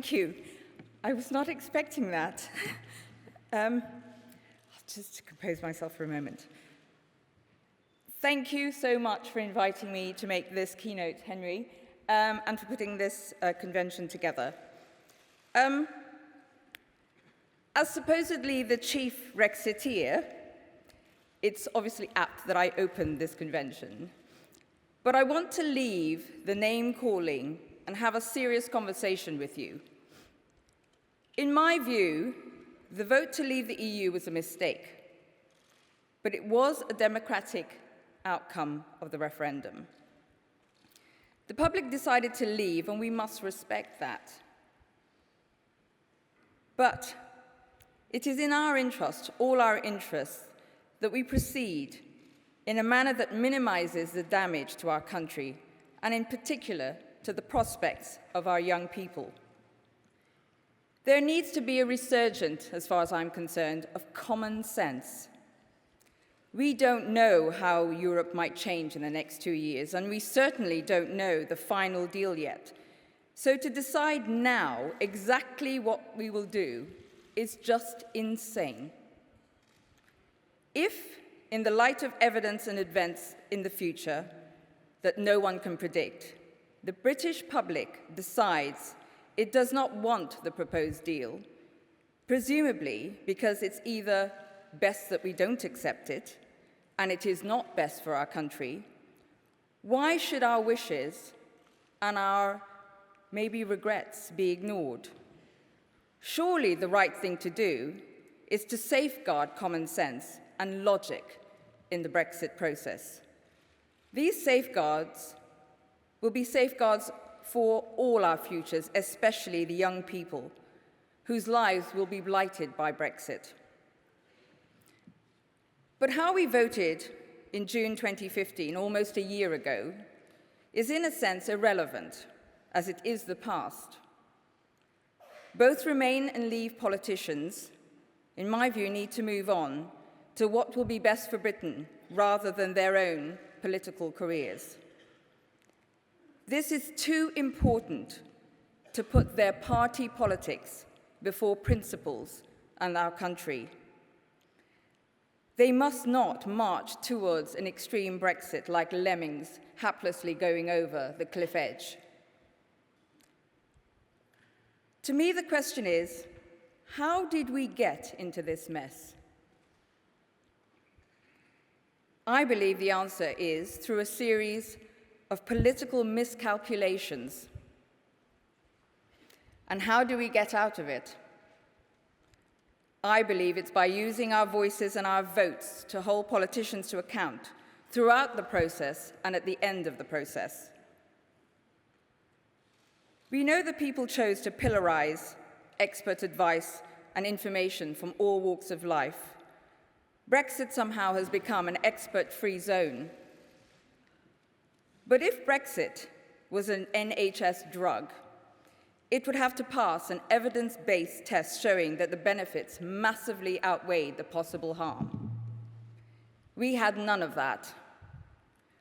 Thank you. I was not expecting that. I'll just compose myself for a moment. Thank you so much for inviting me to make this keynote, Henry, and for putting this convention together. As supposedly the chief Brexiteer, it's obviously apt that I open this convention. But I want to leave the name-calling and have a serious conversation with you. In my view, the vote to leave the EU was a mistake, but it was a democratic outcome of the referendum. The public decided to leave, and we must respect that. But it is in our interest, all our interests, that we proceed in a manner that minimizes the damage to our country, and in particular, to the prospects of our young people. There needs to be a resurgence, as far as I'm concerned, of common sense. We don't know how Europe might change in the next 2 years, and we certainly don't know the final deal yet. So to decide now exactly what we will do is just insane. If, in the light of evidence and events in the future that no one can predict, the British public decides it does not want the proposed deal, presumably because it's either best that we don't accept it, and it is not best for our country, why should our wishes and our maybe regrets be ignored? Surely the right thing to do is to safeguard common sense and logic in the Brexit process. These safeguards will be safeguards for all our futures, especially the young people, whose lives will be blighted by Brexit. But how we voted in June 2015, almost a year ago, is in a sense irrelevant, as it is the past. Both Remain and Leave politicians, in my view, need to move on to what will be best for Britain rather than their own political careers. This is too important to put their party politics before principles and our country. They must not march towards an extreme Brexit like lemmings haplessly going over the cliff edge. To me, the question is, how did we get into this mess? I believe the answer is through a series of political miscalculations. And how do we get out of it? I believe it's by using our voices and our votes to hold politicians to account throughout the process and at the end of the process. We know that people chose to pillarize expert advice and information from all walks of life. Brexit somehow has become an expert-free zone. But if Brexit was an NHS drug, it would have to pass an evidence-based test showing that the benefits massively outweighed the possible harm. We had none of that.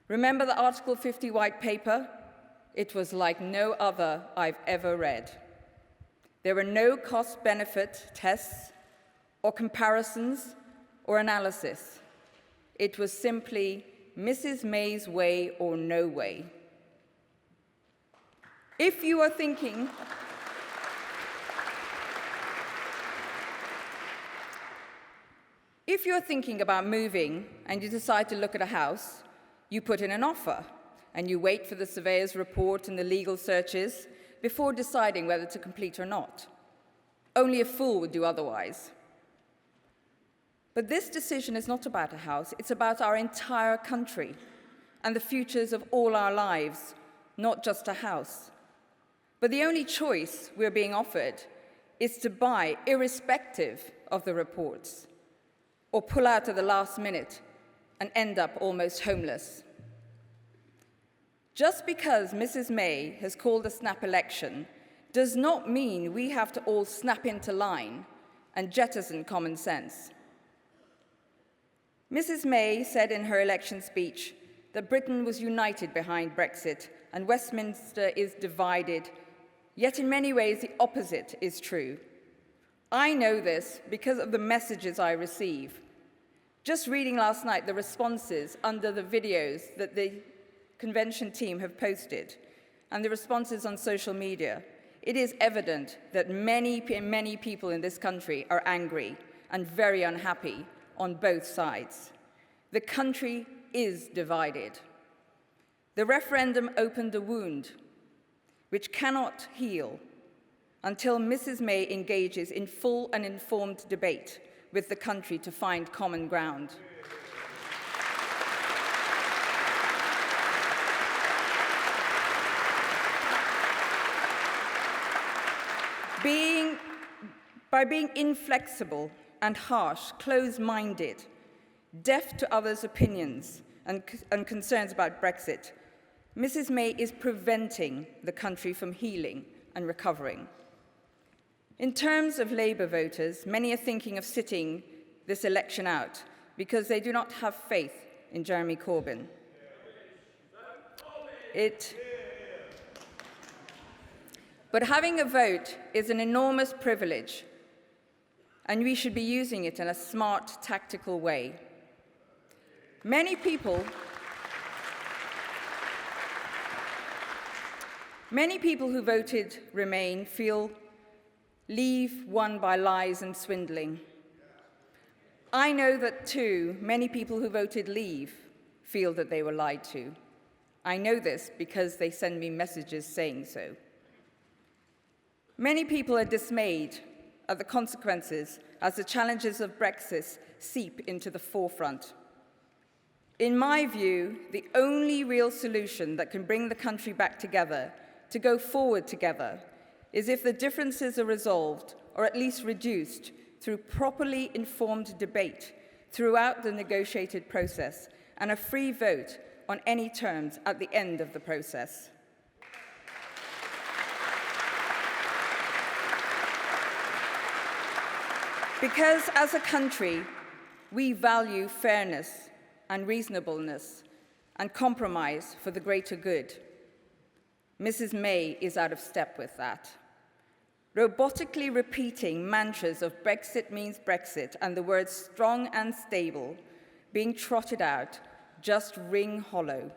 Remember the Article 50 white paper? It was like no other I've ever read. There were no cost-benefit tests or comparisons or analysis. It was simply Mrs. May's way or no way. If you are thinking about moving and you decide to look at a house, you put in an offer and you wait for the surveyor's report and the legal searches before deciding whether to complete or not. Only a fool would do otherwise. But this decision is not about a house, it's about our entire country and the futures of all our lives, not just a house. But the only choice we're being offered is to buy irrespective of the reports, or pull out at the last minute and end up almost homeless. Just because Mrs. May has called a snap election does not mean we have to all snap into line and jettison common sense. Mrs. May said in her election speech that Britain was united behind Brexit and Westminster is divided Yet in many ways, the opposite is true. I know this because of the messages I receive. Just reading last night the responses under the videos that the convention team have posted and the responses on social media, it is evident that many people in this country are angry and very unhappy on both sides. The country is divided. The referendum opened a wound which cannot heal until Mrs. May engages in full and informed debate with the country to find common ground. By being inflexible and harsh, close-minded, deaf to others' opinions and concerns about Brexit, Mrs. May is preventing the country from healing and recovering. In terms of Labour voters, many are thinking of sitting this election out because they do not have faith in Jeremy Corbyn. But having a vote is an enormous privilege, and we should be using it in a smart, tactical way. Many people who voted Remain feel Leave won by lies and swindling. I know that, too, many people who voted Leave feel that they were lied to. I know this because they send me messages saying so. Many people are dismayed at the consequences as the challenges of Brexit seep into the forefront. In my view, the only real solution that can bring the country back together, to go forward together, is if the differences are resolved, or at least reduced, through properly informed debate throughout the negotiated process and a free vote on any terms at the end of the process. Because as a country, we value fairness and reasonableness and compromise for the greater good. Mrs. May is out of step with that. Robotically repeating mantras of Brexit means Brexit and the words strong and stable being trotted out just ring hollow.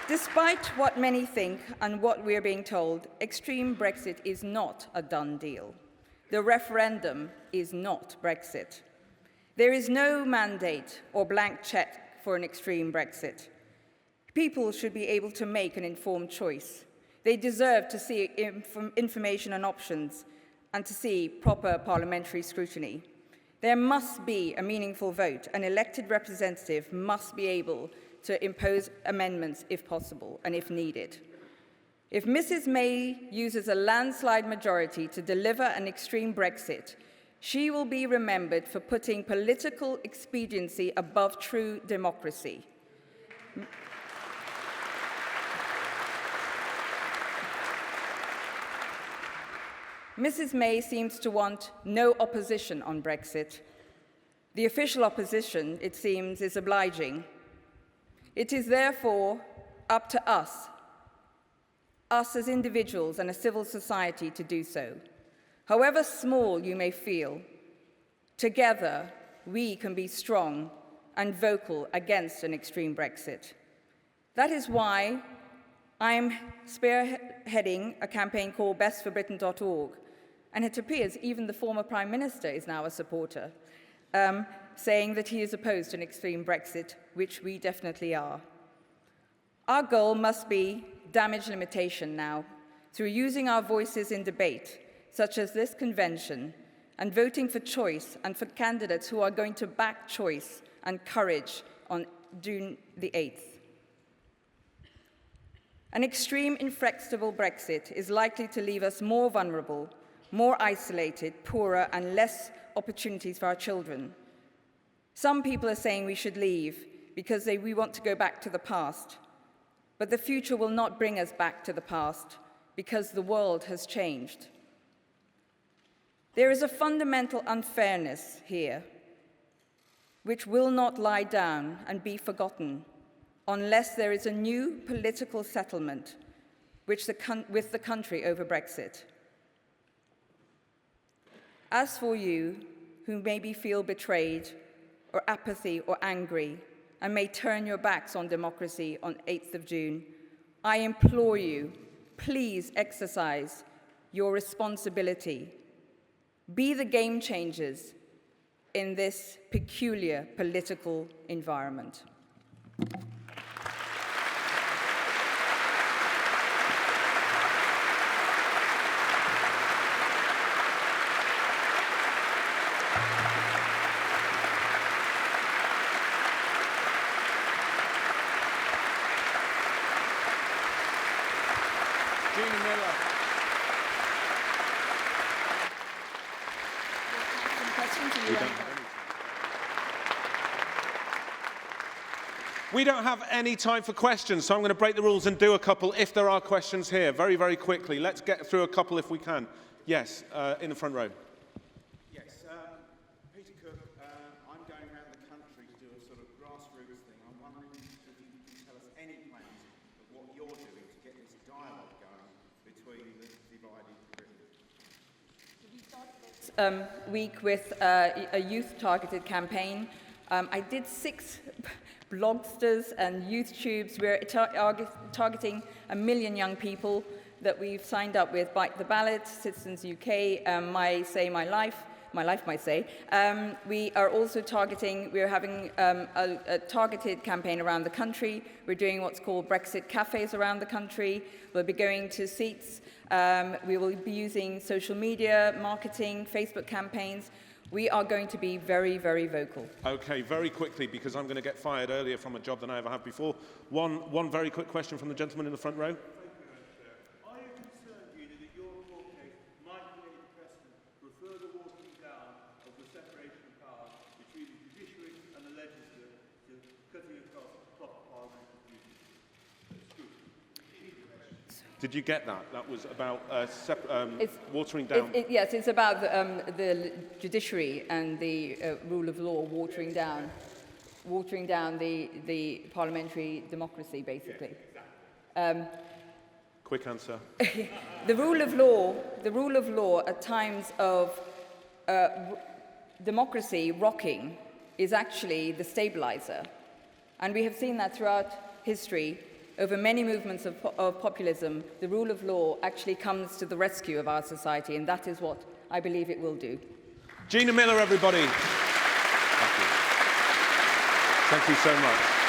Despite what many think and what we're being told, extreme Brexit is not a done deal. The referendum is not Brexit. There is no mandate or blank check for an extreme Brexit. People should be able to make an informed choice. They deserve to see information and options and to see proper parliamentary scrutiny. There must be a meaningful vote. An elected representative must be able to impose amendments if possible and if needed. If Mrs. May uses a landslide majority to deliver an extreme Brexit, she will be remembered for putting political expediency above true democracy. Mrs. May seems to want no opposition on Brexit. The official opposition, it seems, is obliging. It is therefore up to us as individuals and a civil society to do so. However small you may feel, together we can be strong and vocal against an extreme Brexit. That is why I am spearheading a campaign called bestforbritain.org, and it appears even the former Prime Minister is now a supporter, saying that he is opposed to an extreme Brexit, which we definitely are. Our goal must be damage limitation now, through using our voices in debate, such as this convention, and voting for choice and for candidates who are going to back choice and courage on June the 8th. An extreme, inflexible Brexit is likely to leave us more vulnerable, more isolated, poorer, and less opportunities for our children. Some people are saying we should leave because we want to go back to the past. But the future will not bring us back to the past because the world has changed. There is a fundamental unfairness here which will not lie down and be forgotten unless there is a new political settlement with the country over Brexit. As for you, who maybe feel betrayed, or apathy or angry, and may turn your backs on democracy on 8th of June, I implore you, please exercise your responsibility. Be the game changers in this peculiar political environment. Gina Miller. We don't have any time for questions, so I'm going to break the rules and do a couple if there are questions here, very, very quickly. Let's get through a couple if we can. Yes, in the front row. Yes, Peter Cook, I'm going around the country to do a sort of grassroots thing. I'm wondering if you can tell us any plans of what you're doing to get this dialogue going between the divided Britain. Week with a youth-targeted campaign. I did 6 blogsters and youth tubes. We're targeting 1 million young people that we've signed up with Bite the Ballot, Citizens UK, My Say, My Life, My Say. We are also we're having a targeted campaign around the country. We're doing what's called Brexit cafes around the country. We'll be going to seats. We will be using social media, marketing, Facebook campaigns. We are going to be very, very vocal. Okay, very quickly, because I'm going to get fired earlier from a job than I ever have before. One very quick question from the gentleman in the front row. Are you concerned, Gina, that your court case might create a precedent for a further watering down of the separation of powers between the judiciary and the legislature, cutting across proper parliamentary duties? Did you get that? That was about watering down. Yes, it's about the judiciary and the rule of law watering down the parliamentary democracy, basically. Quick answer. The rule of law at times of democracy rocking is actually the stabilizer. And we have seen that throughout history. Over many movements of populism, the rule of law actually comes to the rescue of our society, and that is what I believe it will do. Gina Miller, everybody. Thank you so much.